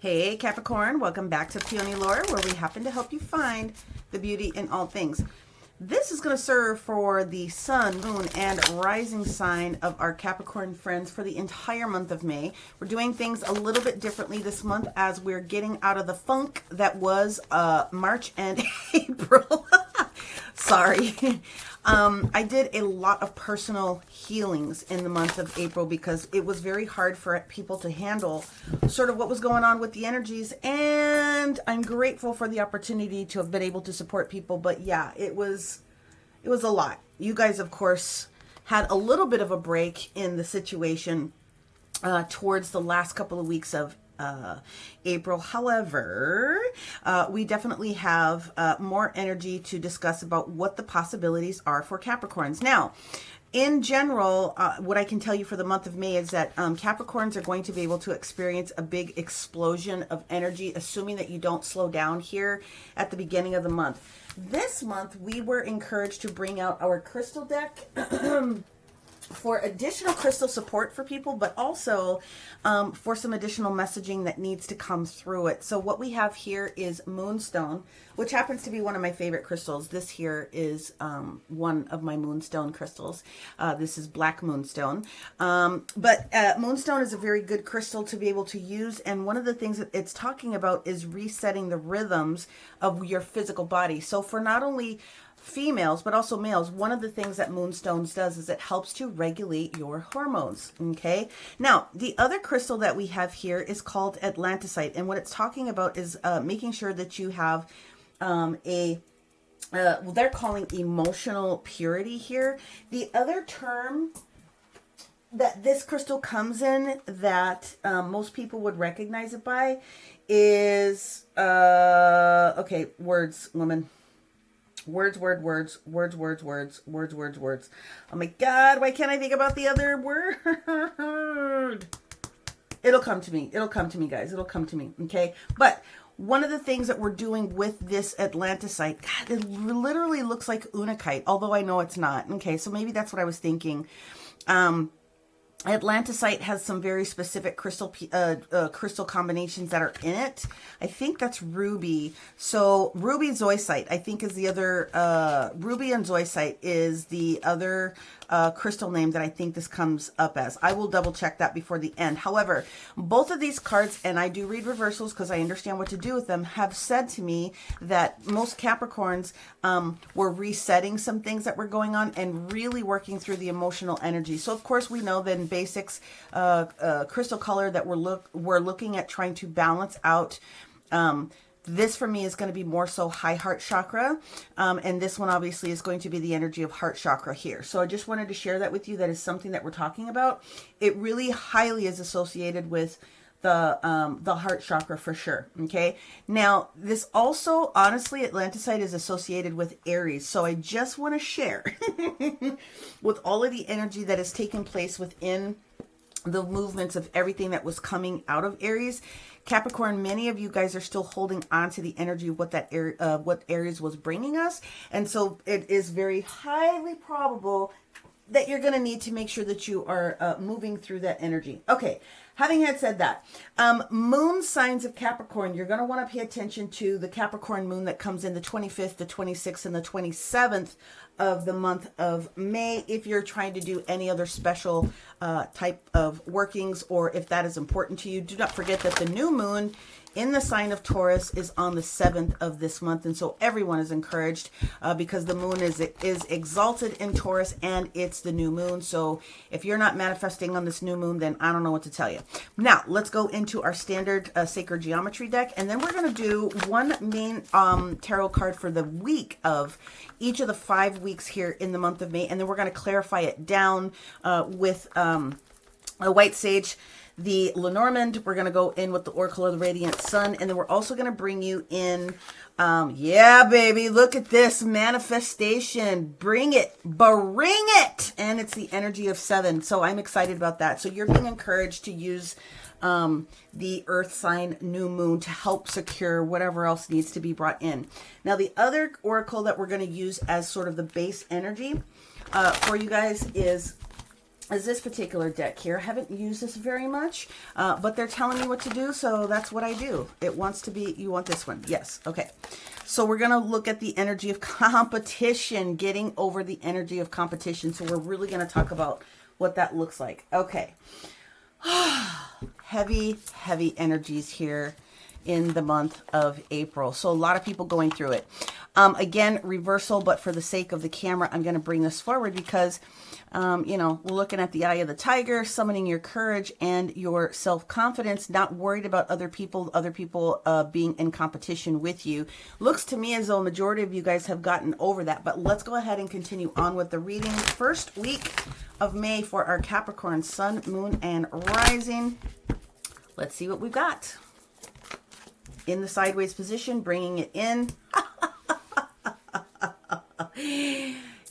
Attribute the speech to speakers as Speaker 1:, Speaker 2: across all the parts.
Speaker 1: Hey Capricorn, welcome back to Peony Lore, where we happen to help you find the beauty in all things. This is going to serve for the sun, moon, and rising sign of our Capricorn friends for the entire month of May. We're doing things a little bit differently this month as we're getting out of the funk that was March and April. Sorry. I did a lot of personal healings in the month of April because it was very hard for people to handle sort of what was going on with the energies, and I'm grateful for the opportunity to have been able to support people. But yeah, it was a lot. You guys, of course, had a little bit of a break in the situation towards the last couple of weeks of April. However, we definitely have more energy to discuss about what the possibilities are for Capricorns. Now, in general, what I can tell you for the month of May is that Capricorns are going to be able to experience a big explosion of energy, assuming that you don't slow down here at the beginning of the month. This month, we were encouraged to bring out our crystal deck for additional crystal support for people, but also for some additional messaging that needs to come through it. So what we have here is Moonstone, which happens to be one of my favorite crystals. This here is one of my Moonstone crystals. This is Black Moonstone. But Moonstone is a very good crystal to be able to use, and one of the things that it's talking about is resetting the rhythms of your physical body. So for not only females but also males, one of the things that Moonstones does is it helps to regulate your hormones. Okay, now the other crystal that we have here is called Atlanticite, and what it's talking about is making sure that you have well, they're calling emotional purity here. The other term that this crystal comes in that most people would recognize it by is okay, words, woman. Words. Oh my God, why can't I think about the other word? It'll come to me, guys. It'll come to me, okay? But one of the things that we're doing with this Atlanticite, God, it literally looks like Unakite, although I know it's not. Okay, so maybe that's what I was thinking. Atlanticite has some very specific crystal combinations that are in it. I think that's ruby. So ruby zoisite, I think, is the other. Ruby and zoisite is the other crystal name that I think this comes up as. I will double check that before the end. However, both of these cards, and I do read reversals because I understand what to do with them, have said to me that most Capricorns were resetting some things that were going on and really working through the emotional energy. So of course we know that in basics, crystal color that we're looking at trying to balance out. This for me is going to be more so high heart chakra. And this one obviously is going to be the energy of heart chakra here. So I just wanted to share that with you. That is something that we're talking about. It really highly is associated with the heart chakra for sure. Okay. Now this also, honestly, Atlanticite is associated with Aries. So I just want to share with all of the energy that has taken place within the movements of everything that was coming out of Aries. Capricorn, many of you guys are still holding on to the energy of what that what Aries was bringing us, and so it is very highly probable that you're going to need to make sure that you are moving through that energy. Okay, having had said that, moon signs of Capricorn, you're going to want to pay attention to the Capricorn moon that comes in the 25th, the 26th, and the 27th of the month of May, if you're trying to do any other special type of workings, or if that is important to you. Do not forget that the new moon in the sign of Taurus is on the 7th of this month, and so everyone is encouraged because the moon is exalted in Taurus and it's the new moon. So if you're not manifesting on this new moon, then I don't know what to tell you. Now let's go into our standard sacred geometry deck, and then we're going to do one main tarot card for the week of each of the 5 weeks here in the month of May, and then we're going to clarify it down with a white sage, the Lenormand. We're going to go in with the Oracle of the Radiant Sun, and then we're also going to bring you in, yeah, baby, look at this manifestation. Bring it. And it's the energy of 7. So I'm excited about that. So you're being encouraged to use the earth sign new moon to help secure whatever else needs to be brought in. Now, the other oracle that we're going to use as sort of the base energy for you guys is is this particular deck here. I haven't used this very much, but they're telling me what to do, so that's what I do. It wants to be, you want this one. Yes, okay. So we're going to look at the energy of competition, getting over the energy of competition. So we're really going to talk about what that looks like. Okay. Heavy, heavy energies here in the month of April. So a lot of people going through it. Again, reversal, but for the sake of the camera, I'm going to bring this forward because, you know, we're looking at the eye of the tiger, summoning your courage and your self-confidence, not worried about other people being in competition with you. Looks to me as though a majority of you guys have gotten over that, but let's go ahead and continue on with the reading. First week of May for our Capricorn sun, moon, and rising. Let's see what we've got. In the sideways position, bringing it in.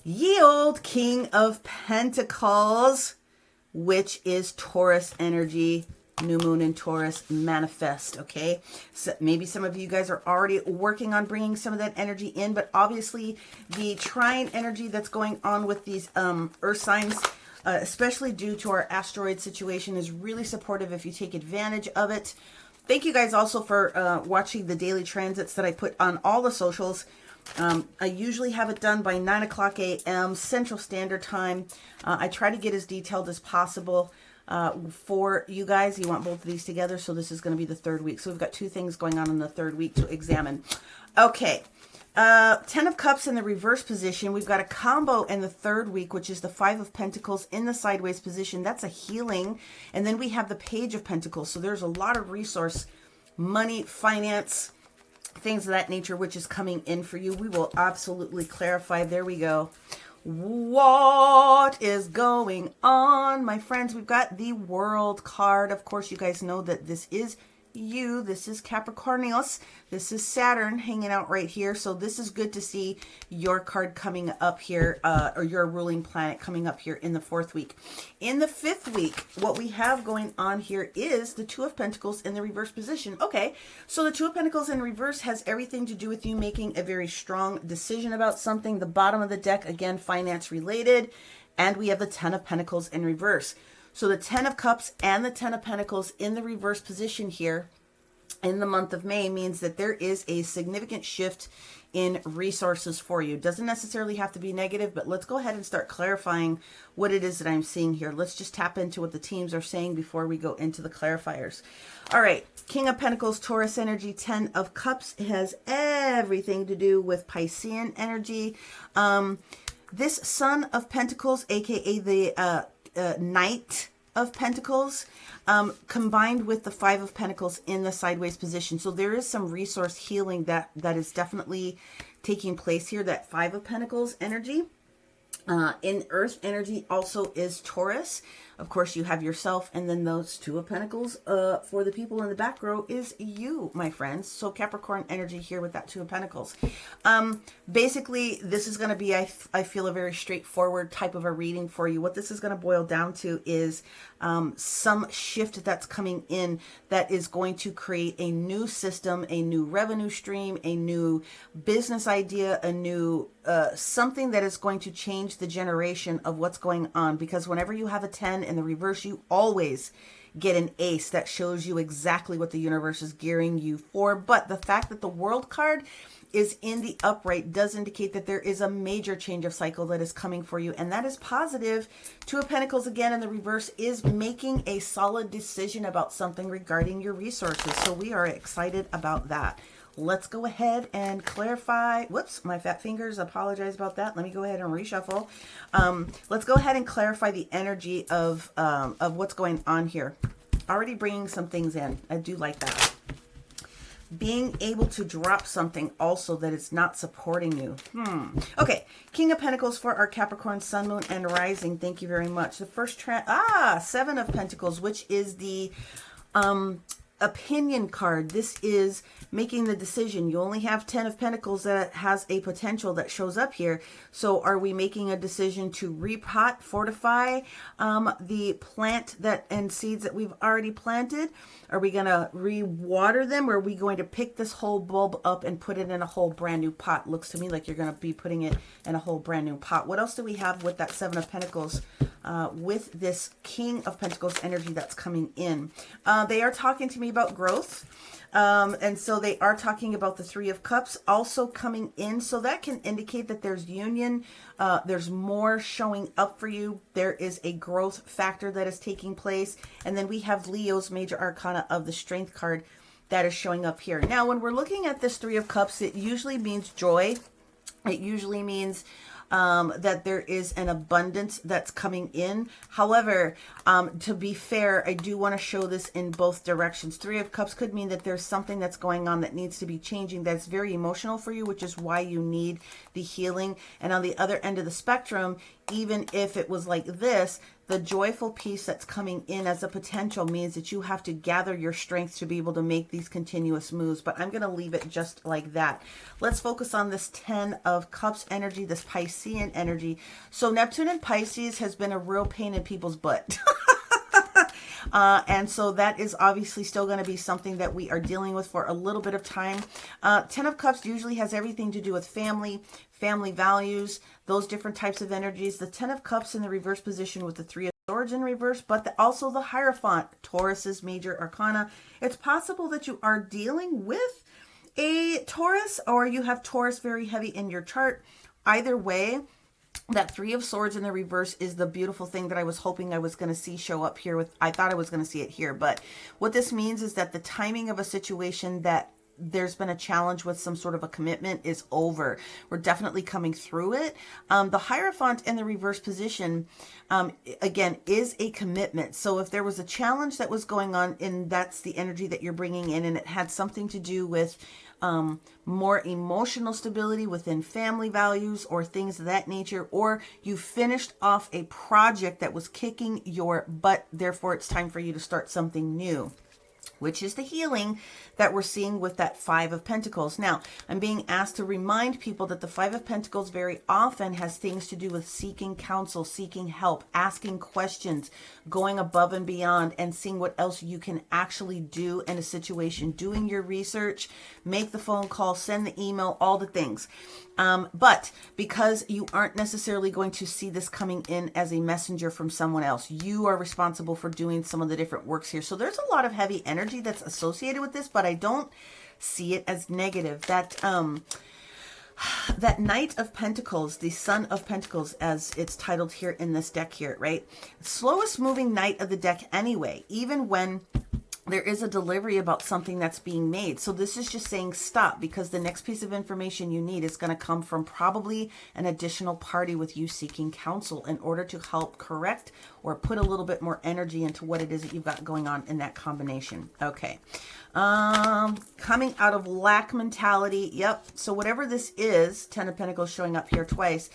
Speaker 1: Ye old King of Pentacles, which is Taurus energy, new moon in Taurus, manifest, okay? So maybe some of you guys are already working on bringing some of that energy in, but obviously the trine energy that's going on with these earth signs, especially due to our asteroid situation, is really supportive if you take advantage of it. Thank you guys also for watching the daily transits that I put on all the socials. I usually have it done by 9 o'clock a.m. Central Standard Time. I try to get as detailed as possible for you guys. You want both of these together, so this is going to be the third week. So we've got two things going on in the third week to examine. Okay. 10 of Cups in the reverse position. We've got a combo in the third week, which is the 5 of Pentacles in the sideways position. That's a healing. And then we have the Page of Pentacles. So there's a lot of resource, money, finance, things of that nature, which is coming in for you. We will absolutely clarify. There we go. What is going on, my friends? We've got the World card. Of course, you guys know that this is you. This is Capricornius. This is Saturn hanging out right here. So this is good to see your card coming up here, or your ruling planet coming up here in the fourth week. In the fifth week, what we have going on here is the Two of Pentacles in the reverse position. Okay, so the Two of Pentacles in reverse has everything to do with you making a very strong decision about something. The bottom of the deck, again, finance related. And we have the Ten of Pentacles in reverse. So the 10 of Cups and the 10 of Pentacles in the reverse position here in the month of May means that there is a significant shift in resources for you. Doesn't necessarily have to be negative, but let's go ahead and start clarifying what it is that I'm seeing here. Let's just tap into what the teams are saying before we go into the clarifiers. All right, King of Pentacles, Taurus energy, 10 of Cups has everything to do with Piscean energy. This Son of Pentacles, aka the Knight of Pentacles, combined with the 5 of Pentacles in the sideways position. So there is some resource healing that is definitely taking place here. That 5 of Pentacles energy in Earth energy also is Taurus. Of course, you have yourself, and then those 2 of Pentacles for the people in the back row is you, my friends. So Capricorn energy here with that 2 of Pentacles. Basically, this is going to be, I feel, a very straightforward type of a reading for you. What this is going to boil down to is some shift that's coming in that is going to create a new system, a new revenue stream, a new business idea, a new something that is going to change the generation of what's going on. Because whenever you have a 10 in the reverse, you always get an ace that shows you exactly what the universe is gearing you for. But the fact that the World card is in the upright does indicate that there is a major change of cycle that is coming for you, and that is positive. 2 of Pentacles again in the reverse is making a solid decision about something regarding your resources. So we are excited about that. Let's go ahead and clarify. Whoops, my fat fingers. Apologize about that. Let me go ahead and reshuffle. Let's go ahead and clarify the energy of what's going on here. Already bringing some things in. I do like that. Being able to drop something also that is not supporting you. Okay, King of Pentacles for our Capricorn Sun, Moon, and Rising. Thank you very much. The first 7 of Pentacles, which is the opinion card. This is making the decision. You only have 10 of Pentacles that has a potential that shows up here. So are we making a decision to repot, fortify the plant and seeds that we've already planted? Are we going to re-water them, or are we going to pick this whole bulb up and put it in a whole brand new pot? Looks to me like you're going to be putting it in a whole brand new pot. What else do we have with that 7 of Pentacles with this King of Pentacles energy that's coming in. They are talking to me about growth. And so they are talking about the Three of Cups also coming in. So that can indicate that there's union. There's more showing up for you. There is a growth factor that is taking place. And then we have Leo's major arcana of the Strength card that is showing up here. Now, when we're looking at this Three of Cups, it usually means joy. It usually means that there is an abundance that's coming in. However, to be fair, I do want to show this in both directions. Three of Cups could mean that there's something that's going on that needs to be changing, that's very emotional for you, which is why you need the healing. And on the other end of the spectrum, even if it was like this, the joyful piece that's coming in as a potential means that you have to gather your strength to be able to make these continuous moves. But I'm going to leave it just like that. Let's focus on this 10 of Cups energy, this Piscean energy. So Neptune in Pisces has been a real pain in people's butt. And so that is obviously still going to be something that we are dealing with for a little bit of time. 10 of Cups usually has everything to do with family values, those different types of energies. The 10 of Cups in the reverse position with the Three of Swords in reverse, but also the Hierophant, Taurus's major arcana. It's possible that you are dealing with a Taurus, or you have Taurus very heavy in your chart. Either way, that Three of Swords in the reverse is the beautiful thing that I was hoping I was going to see show up here with. I thought I was going to see it here, but what this means is that the timing of a situation that there's been a challenge with some sort of a commitment is over. We're definitely coming through it. The Hierophant in the reverse position, again, is a commitment. So if there was a challenge that was going on, and that's the energy that you're bringing in, and it had something to do with more emotional stability within family values or things of that nature, or you finished off a project that was kicking your butt, therefore it's time for you to start something new, which is the healing that we're seeing with that Five of Pentacles. Now, I'm being asked to remind people that the Five of Pentacles very often has things to do with seeking counsel, seeking help, asking questions, going above and beyond, and seeing what else you can actually do in a situation, doing your research, make the phone call, send the email, all the things. But because you aren't necessarily going to see this coming in as a messenger from someone else, you are responsible for doing some of the different works here. So there's a lot of heavy energy that's associated with this, but I don't see it as negative. That Knight of Pentacles, the Son of Pentacles, as it's titled here in this deck here, right? Slowest moving knight of the deck anyway, even when there is a delivery about something that's being made. So this is just saying stop, because the next piece of information you need is going to come from probably an additional party with you seeking counsel in order to help correct or put a little bit more energy into what it is that you've got going on in that combination. Okay. Coming out of lack mentality. Yep. So whatever this is, 10 of Pentacles showing up here twice,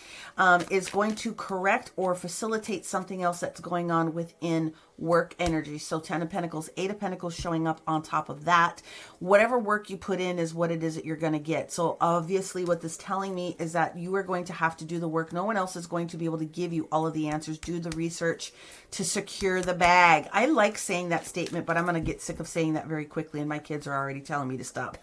Speaker 1: is going to correct or facilitate something else that's going on within work energy. So 10 of Pentacles, 8 of Pentacles showing up on top of that. Whatever work you put in is what it is that you're going to get. So obviously what this is telling me is that you are going to have to do the work. No one else is going to be able to give you all of the answers. Do the research to secure the bag. I like saying that statement, but I'm going to get sick of saying that very quickly, and my kids are already telling me to stop.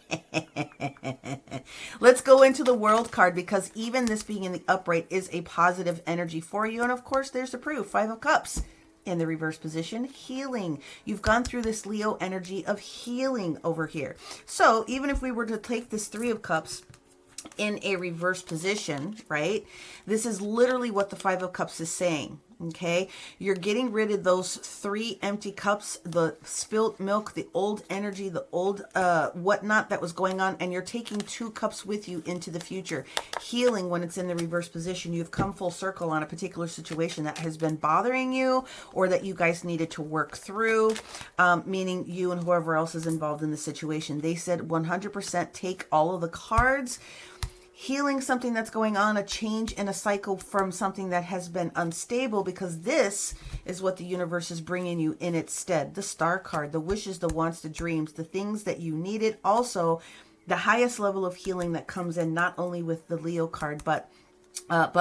Speaker 1: Let's go into the World card, because even this being in the upright is a positive energy for you. And of course, there's the proof. 5 of Cups in the reverse position, healing. You've gone through this Leo energy of healing over here. So even if we were to take this 3 of Cups in a reverse position, right? This is literally what the 5 of Cups is saying. Okay, you're getting rid of those 3 empty cups, the spilt milk, the old energy, the old whatnot that was going on, and you're taking 2 cups with you into the future. Healing when it's in the reverse position. You've come full circle on a particular situation that has been bothering you, or that you guys needed to work through, meaning you and whoever else is involved in the situation. They said 100% take all of the cards. Healing something that's going on, a change in a cycle from something that has been unstable, because this is what the universe is bringing you in its stead. The Star card, the wishes, the wants, the dreams, the things that you needed. Also, the highest level of healing that comes in, not only with the Leo card, but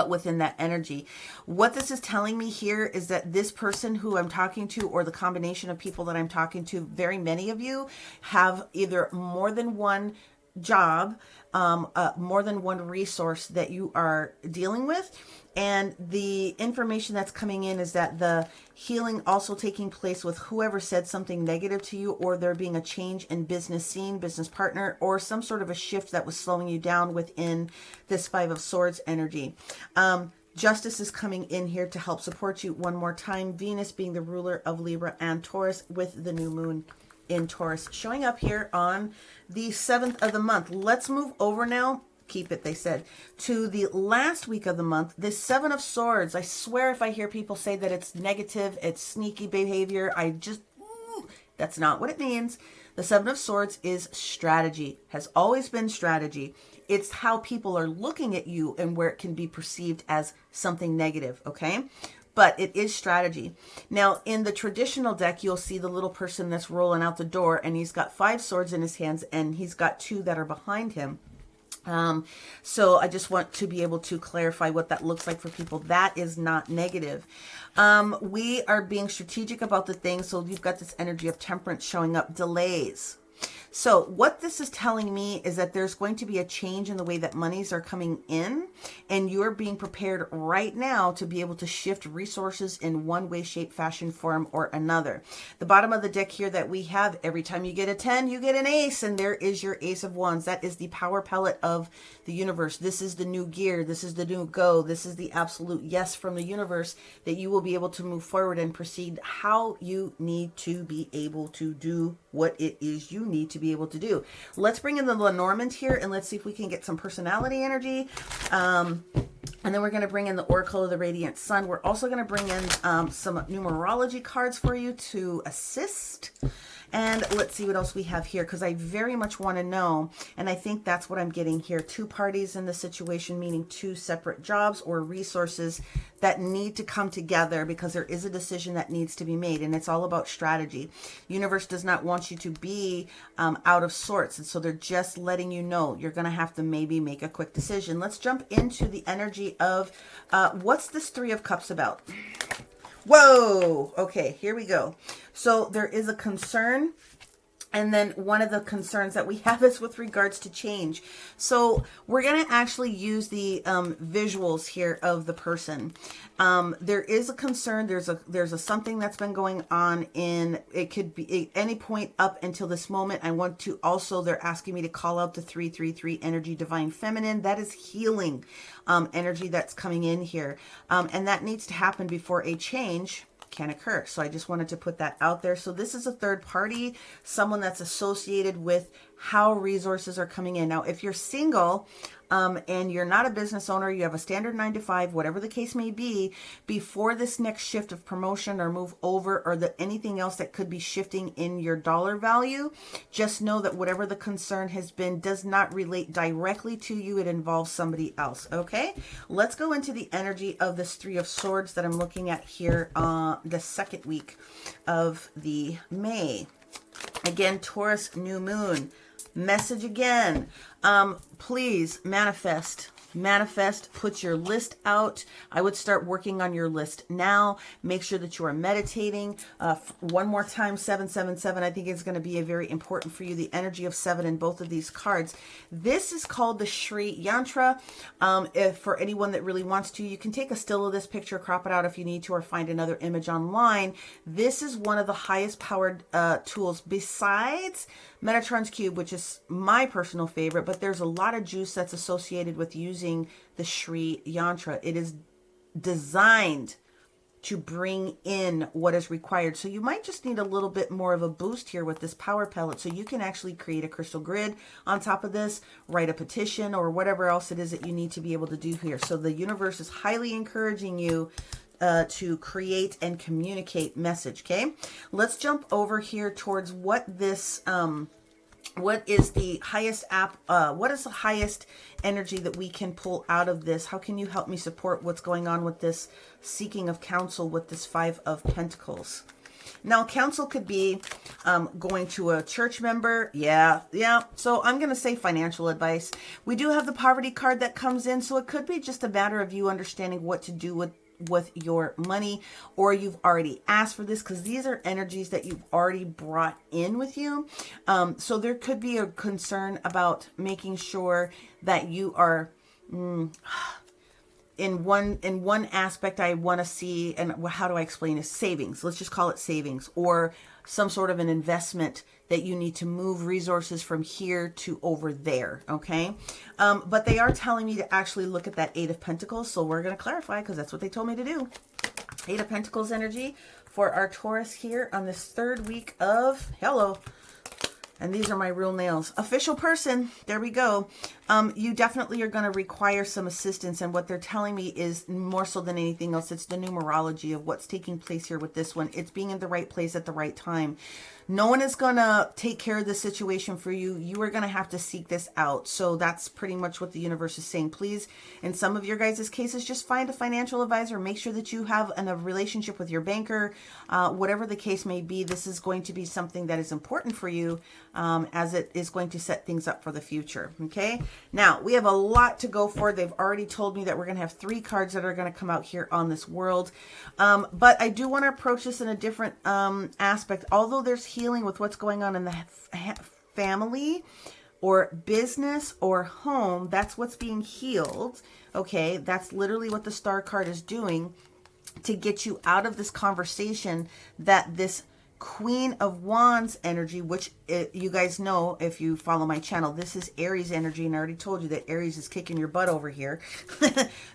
Speaker 1: within that energy. What this is telling me here is that this person who I'm talking to, or the combination of people that I'm talking to, very many of you have either more than one job, more than one resource that you are dealing with. And the information that's coming in is that the healing also taking place with whoever said something negative to you, or there being a change in business scene, business partner, or some sort of a shift that was slowing you down within this Five of Swords energy. Justice is coming in here to help support you one more time. Venus being the ruler of Libra and Taurus with the new moon in Taurus showing up here on the 7th of the month. Let's move over now. Keep it, they said, to the last week of the month. This Seven of Swords, I swear if I hear people say that it's negative, it's sneaky behavior, that's not what it means. The Seven of Swords is strategy, has always been strategy. It's how people are looking at you and where it can be perceived as something negative, okay? But it is strategy. Now, in the traditional deck, you'll see the little person that's rolling out the door, and he's got 5 swords in his hands, and he's got 2 that are behind him. So I just want to be able to clarify what that looks like for people. That is not negative. We are being strategic about the things. So you've got this energy of temperance showing up, delays. So what this is telling me is that there's going to be a change in the way that monies are coming in, and you're being prepared right now to be able to shift resources in one way, shape, fashion, form, or another. The bottom of the deck here that we have, every time you get a 10, you get an ace, and there is your Ace of Wands. That is the power pellet of the universe. This is the new gear. This is the new go. This is the absolute yes from the universe that you will be able to move forward and proceed how you need to be able to do what it is you need to be able to do. Let's bring in the Lenormand here, and let's see if we can get some personality energy. And then we're going to bring in the Oracle of the Radiant Sun. We're also going to bring in some numerology cards for you to assist. And let's see what else we have here, because I very much want to know, and I think that's what I'm getting here. 2 parties in the situation, meaning 2 separate jobs or resources that need to come together because there is a decision that needs to be made, and it's all about strategy. Universe does not want you to be out of sorts, and so they're just letting you know you're going to have to maybe make a quick decision. Let's jump into the energy of what's this 3 of Cups about? Whoa. Okay, here we go. So there is a concern. And then one of the concerns that we have is with regards to change. So we're going to actually use the visuals here of the person. There is a concern. There's a something that's been going on in, it could be at any point up until this moment. I want to also, they're asking me to call out the 333 energy, divine feminine. That is healing energy that's coming in here. And that needs to happen before a change can occur. So I just wanted to put that out there. So this is a third party, someone that's associated with how resources are coming in. Now, if you're single and you're not a business owner, you have a standard 9 to 5, whatever the case may be, before this next shift of promotion or move over or anything else that could be shifting in your dollar value, just know that whatever the concern has been does not relate directly to you. It involves somebody else. Okay, let's go into the energy of this 3 of Swords that I'm looking at here the 2nd week of the May. Again, Taurus new moon. Message again. Please manifest. Manifest, put your list out. I would start working on your list now. Make sure that you are meditating. One more time, 777. I think it's going to be a very important for you. The energy of 7 in both of these cards. This is called the Shri Yantra. If for anyone that really wants to, you can take a still of this picture, crop it out if you need to, or find another image online. This is one of the highest powered tools besides Metatron's Cube, which is my personal favorite, but there's a lot of juice that's associated with using the Shri Yantra. It is designed to bring in what is required. So you might just need a little bit more of a boost here with this power pellet. So you can actually create a crystal grid on top of this, write a petition, or whatever else it is that you need to be able to do here. So the universe is highly encouraging you to create and communicate message. Okay, let's jump over here towards what this what is the highest what is the highest energy that we can pull out of this? How can you help me support what's going on with this seeking of counsel with this 5 of Pentacles? Now, counsel could be going to a church member. Yeah. So I'm going to say financial advice. We do have the poverty card that comes in, so it could be just a matter of you understanding what to do with your money, or you've already asked for this, because these are energies that you've already brought in with you. So there could be a concern about making sure that you are in one aspect. I want to see, and how do I explain this? Savings. Let's just call it savings, or some sort of an investment that you need to move resources from here to over there. Okay. But they are telling me to actually look at that Eight of Pentacles. So we're going to clarify, because that's what they told me to do. Eight of Pentacles energy for our Taurus here on this third week of, hello. And these are my real nails. Official person. There we go. You definitely are going to require some assistance. And what they're telling me is, more so than anything else, it's the numerology of what's taking place here with this one. It's being in the right place at the right time. No one is going to take care of the situation for you. You are going to have to seek this out. So that's pretty much what the universe is saying. Please, in some of your guys' cases, just find a financial advisor. Make sure that you have a relationship with your banker. Whatever the case may be, this is going to be something that is important for you, as it is going to set things up for the future. Okay. Now, we have a lot to go for. They've already told me that we're going to have 3 cards that are going to come out here on this world. But I do want to approach this in a different aspect. Although there's healing with what's going on in the family or business or home, that's what's being healed. Okay, that's literally what the Star card is doing to get you out of this conversation that this Queen of Wands energy, which you guys know if you follow my channel, this is Aries energy, and I already told you that Aries is kicking your butt over here.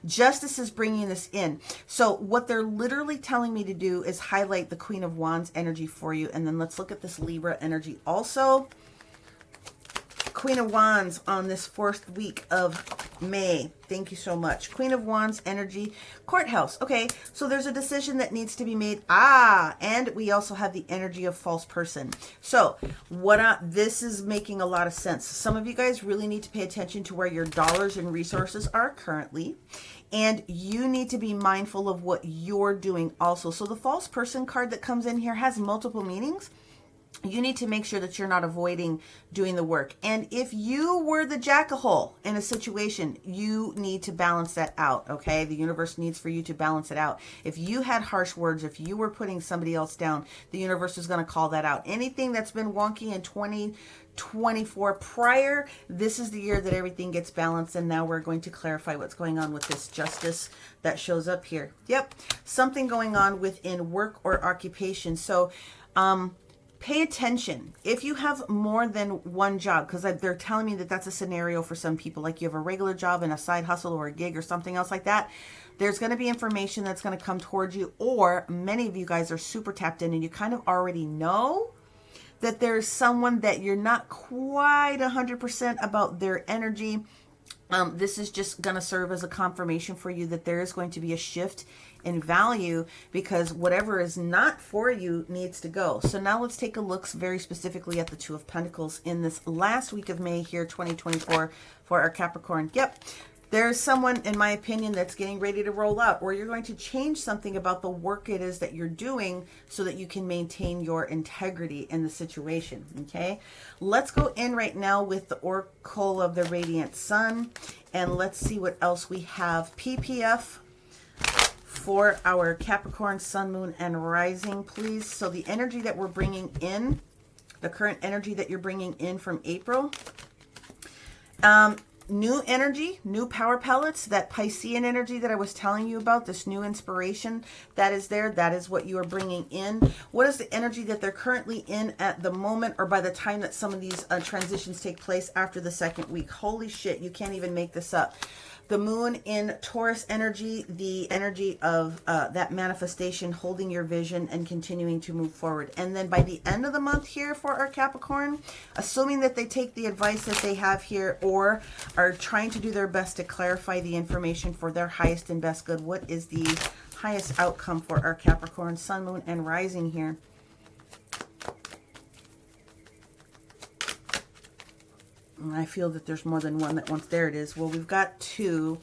Speaker 1: Justice is bringing this in. So what they're literally telling me to do is highlight the Queen of Wands energy for you, and then let's look at this Libra energy also. Queen of Wands on this 4th week of May. Thank you so much. Queen of Wands energy, courthouse. Okay, so there's a decision that needs to be made. And we also have the energy of false person. So this is making a lot of sense. Some of you guys really need to pay attention to where your dollars and resources are currently. And you need to be mindful of what you're doing also. So the false person card that comes in here has multiple meanings. You need to make sure that you're not avoiding doing the work. And if you were the jack-a-hole in a situation, you need to balance that out, okay? The universe needs for you to balance it out. If you had harsh words, if you were putting somebody else down, the universe is going to call that out. Anything that's been wonky in 2024 prior, this is the year that everything gets balanced. And now we're going to clarify what's going on with this justice that shows up here. Yep, something going on within work or occupation. So, pay attention. If you have more than one job, because they're telling me that that's a scenario for some people, like you have a regular job and a side hustle or a gig or something else like that, there's going to be information that's going to come towards you, or many of you guys are super tapped in and you kind of already know that there's someone that you're not quite 100% about their energy. This is just going to serve as a confirmation for you that there is going to be a shift in value, because whatever is not for you needs to go. So now let's take a look very specifically at the Two of Pentacles in this last week of May here, 2024, for our Capricorn. Yep. There's someone, in my opinion, that's getting ready to roll out, or you're going to change something about the work it is that you're doing so that you can maintain your integrity in the situation, okay? Let's go in right now with the Oracle of the Radiant Sun, and let's see what else we have. PPF for our Capricorn, Sun, Moon, and Rising, please. So the energy that we're bringing in, the current energy that you're bringing in from April, new energy, new power palettes, that Piscean energy that I was telling you about, this new inspiration that is there, that is what you are bringing in. What is the energy that they're currently in at the moment, or by the time that some of these transitions take place after the 2nd week? Holy shit, you can't even make this up. The moon in Taurus energy, the energy of that manifestation, holding your vision and continuing to move forward. And then by the end of the month here for our Capricorn, assuming that they take the advice that they have here or are trying to do their best to clarify the information for their highest and best good, what is the highest outcome for our Capricorn, Sun, Moon, and Rising here? I feel that there's more than one that wants, there it is. Well, we've got 2.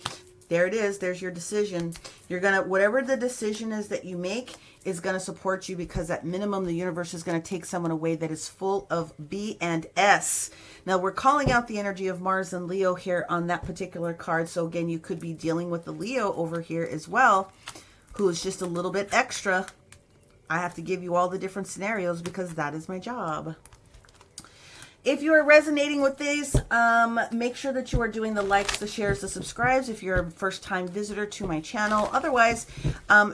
Speaker 1: There it is. There's your decision. You're going to, whatever the decision is that you make is going to support you, because at minimum, the universe is going to take someone away that is full of B and S. Now, we're calling out the energy of Mars and Leo here on that particular card. So again, you could be dealing with the Leo over here as well. who is just a little bit extra. I have to give you all the different scenarios because that is my job. If you are resonating with these, make sure that you are doing the likes, the shares, the subscribes if you're a first-time visitor to my channel. Otherwise,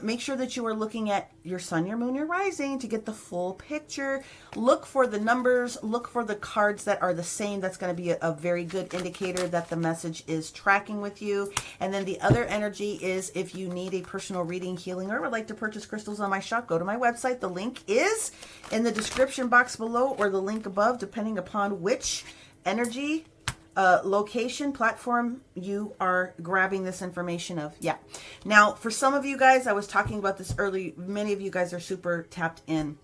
Speaker 1: make sure that you are looking at your sun, your moon, your rising to get the full picture. Look for the numbers. Look for the cards that are the same. That's going to be a very good indicator that the message is tracking with you. And then the other energy is if you need a personal reading, healing, or would like to purchase crystals on my shop, go to my website. The link is in the description box below or the link above, depending upon which energy, location, platform you are grabbing this information of. Yeah. Now, for some of you guys, I was talking about this early. Many of you guys are super tapped in.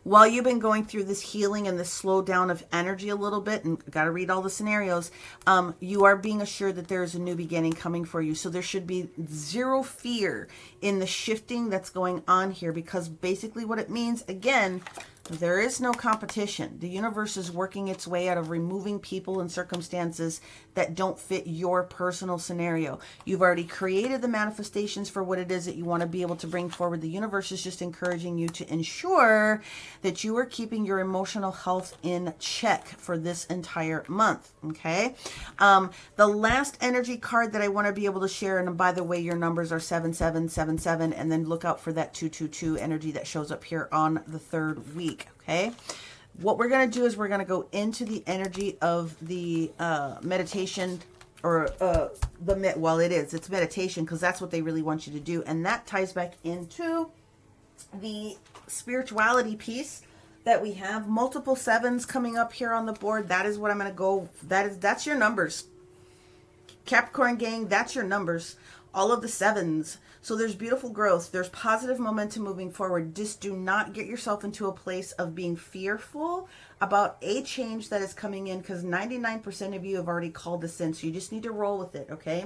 Speaker 1: While you've been going through this healing and this slow down of energy a little bit, and got to read all the scenarios, you are being assured that there is a new beginning coming for you. So there should be zero fear in the shifting that's going on here, because basically what it means, again, there is no competition. The universe is working its way out of removing people and circumstances that don't fit your personal scenario. You've already created the manifestations for what it is that you want to be able to bring forward. The universe is just encouraging you to ensure that you are keeping your emotional health in check for this entire month. Okay. The last energy card that I want to be able to share, and by the way, your numbers are 7777, and then look out for that 222 energy that shows up here on the third week. Okay, what we're going to do is we're going to go into the energy of the meditation, or it's meditation, because that's what they really want you to do, and that ties back into the spirituality piece that we have. Multiple sevens coming up here on the board. That is what I'm going to go. That's your numbers, Capricorn gang. That's your numbers. All of the sevens. So there's beautiful growth. There's positive momentum moving forward. Just do not get yourself into a place of being fearful about a change that is coming in, because 99% of you have already called this in. So you just need to roll with it, okay?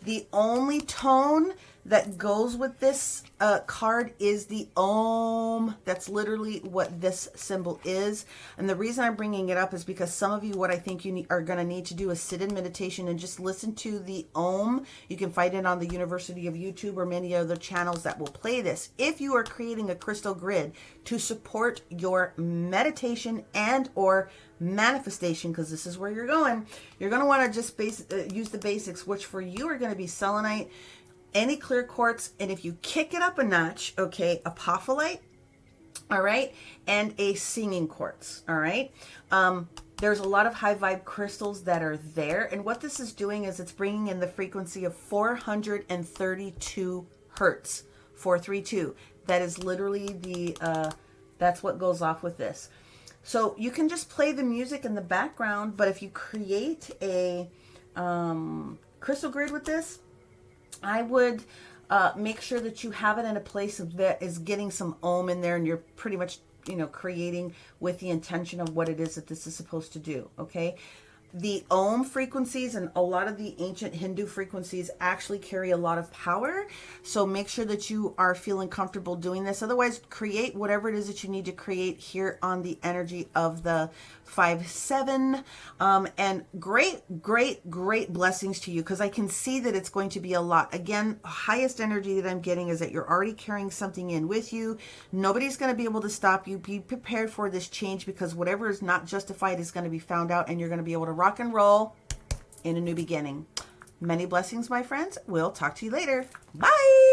Speaker 1: The only tone that goes with this card is the Om. That's literally what this symbol is. And the reason I'm bringing it up is because some of you, what I think you are going to need to do is sit in meditation and just listen to the Om. You can find it on the University of YouTube or many other channels that will play this. If you are creating a crystal grid to support your meditation and or manifestation, because this is where you're going to want to just use the basics, which for you are going to be selenite, any clear quartz, and if you kick it up a notch, okay, apophyllite, all right, and a singing quartz, all right. There's a lot of high vibe crystals that are there, and what this is doing is it's bringing in the frequency of 432 hertz, 432. That is literally the that's what goes off with this. So you can just play the music in the background, but if you create a crystal grid with this, I would make sure that you have it in a place that is getting some Om in there, and you're pretty much, creating with the intention of what it is that this is supposed to do, okay? The Om frequencies and a lot of the ancient Hindu frequencies actually carry a lot of power. So make sure that you are feeling comfortable doing this. Otherwise, create whatever it is that you need to create here on the energy of the 5-7. And great blessings to you, because I can see that it's going to be a lot. Again, highest energy that I'm getting is that you're already carrying something in with you. Nobody's going to be able to stop you. Be prepared for this change, because whatever is not justified is going to be found out, and you're going to be able to rock and roll in a new beginning. Many blessings, my friends. We'll talk to you later. Bye.